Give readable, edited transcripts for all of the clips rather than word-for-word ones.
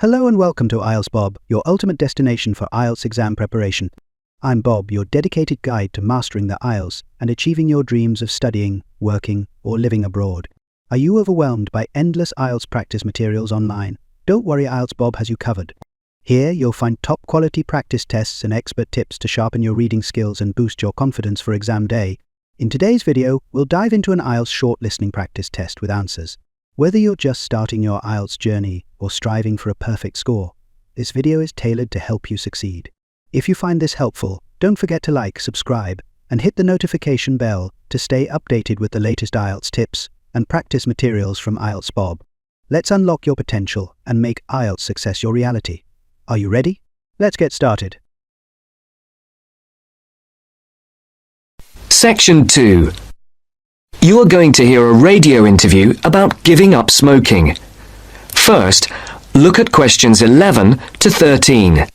Hello and welcome to IELTS Bob, your ultimate destination for IELTS exam preparation. I'm Bob, your dedicated guide to mastering the IELTS and achieving your dreams of studying, working, or living abroad. Are you overwhelmed by endless IELTS practice materials online? Don't worry, IELTS Bob has you covered. Here you'll find top-quality practice tests and expert tips to sharpen your reading skills and boost your confidence for exam day. In today's video, we'll dive into an IELTS short listening practice test with answers. Whether you're just starting your IELTS journey or striving for a perfect score, this video is tailored to help you succeed. If you find this helpful, don't forget to like, subscribe, and hit the notification bell to stay updated with the latest IELTS tips and practice materials from IELTS Bob. Let's unlock your potential and make IELTS success your reality. Are you ready? Let's get started. Section 2. You are going to hear a radio interview about giving up smoking. First, look at questions 11 to 13.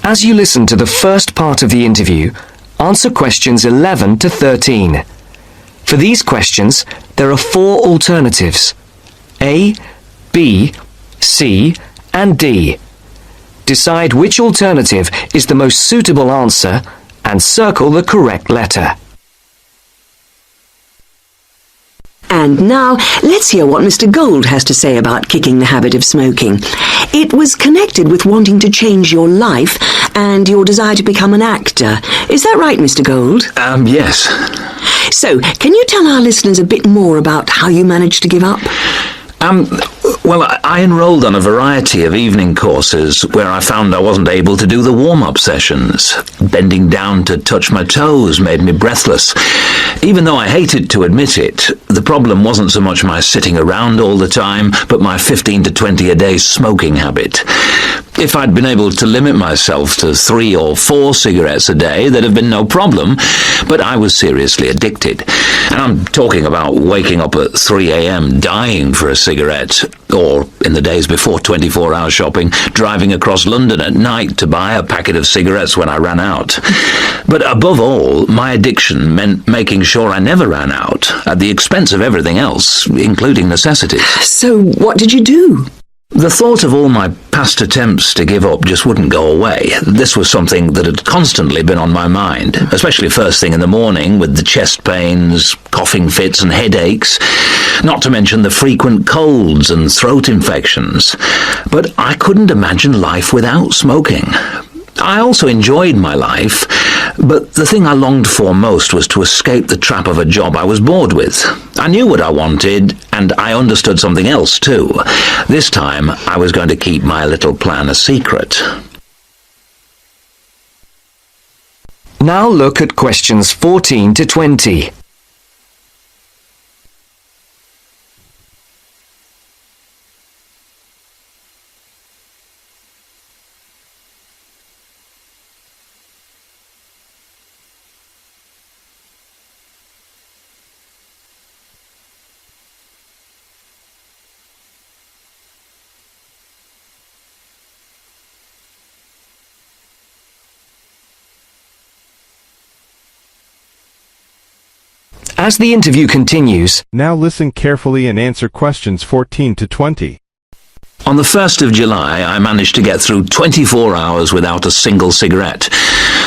As you listen to the first part of the interview, answer questions 11 to 13. For these questions, there are 4 alternatives: A, B, C, and D. Decide which alternative is the most suitable answer and circle the correct letter. And now, let's hear what Mr. Gold has to say about kicking the habit of smoking. It was connected with wanting to change your life and your desire to become an actor. Is that right, Mr. Gold? Yes. So, can you tell our listeners a bit more about how you managed to give up? Well, I enrolled on a variety of evening courses where I found I wasn't able to do the warm-up sessions. Bending down to touch my toes made me breathless. Even though I hated to admit it, the problem wasn't so much my sitting around all the time, but my 15 to 20 a day smoking habit. If I'd been able to limit myself to 3 or 4 cigarettes a day, there'd have been no problem, but I was seriously addicted. And I'm talking about waking up at 3 a.m. dying for a cigarette, or, in the days before 24-hour shopping, driving across London at night to buy a packet of cigarettes when I ran out. But above all, my addiction meant making sure I never ran out, at the expense of everything else, including necessities. So, what did you do? The thought of all my past attempts to give up just wouldn't go away. This was something that had constantly been on my mind, especially first thing in the morning with the chest pains, coughing fits and headaches, not to mention the frequent colds and throat infections. But I couldn't imagine life without smoking. I also enjoyed my life, but the thing I longed for most was to escape the trap of a job I was bored with. I knew what I wanted, and I understood something else too. This time, I was going to keep my little plan a secret. Now look at questions 14 to 20. As the interview continues, now listen carefully and answer questions 14 to 20. On the 1st of July, I managed to get through 24 hours without a single cigarette.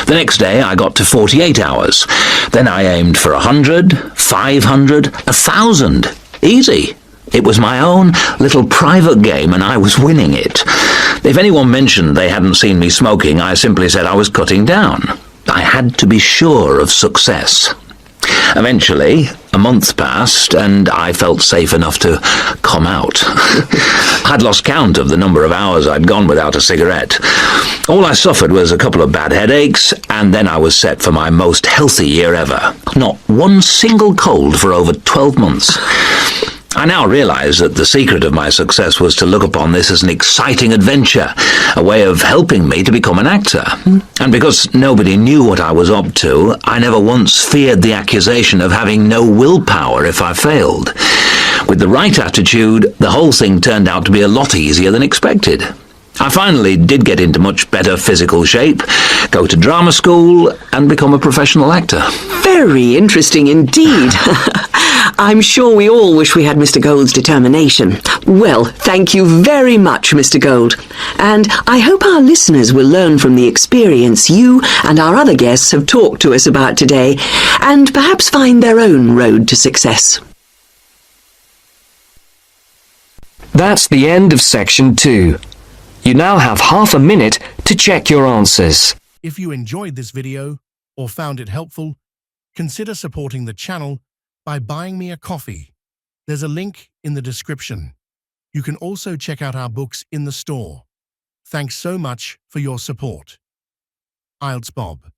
The next day, I got to 48 hours. Then I aimed for 100, 500, 1,000. Easy. It was my own little private game, and I was winning it. If anyone mentioned they hadn't seen me smoking, I simply said I was cutting down. I had to be sure of success. Eventually, a month passed, and I felt safe enough to come out. I'd lost count of the number of hours I'd gone without a cigarette. All I suffered was a couple of bad headaches, and then I was set for my most healthy year ever. Not one single cold for over 12 months. I now realise that the secret of my success was to look upon this as an exciting adventure, a way of helping me to become an actor. And because nobody knew what I was up to, I never once feared the accusation of having no willpower if I failed. With the right attitude, the whole thing turned out to be a lot easier than expected. I finally did get into much better physical shape, go to drama school, and become a professional actor. Very interesting indeed. I'm sure we all wish we had Mr. Gold's determination. Well, thank you very much, Mr. Gold. And I hope our listeners will learn from the experience you and our other guests have talked to us about today, and perhaps find their own road to success. That's the end of section 2. You now have half a minute to check your answers. If you enjoyed this video or found it helpful, consider supporting the channel by buying me a coffee. There's a link in the description. You can also check out our books in the store. Thanks so much for your support. IELTS Bob.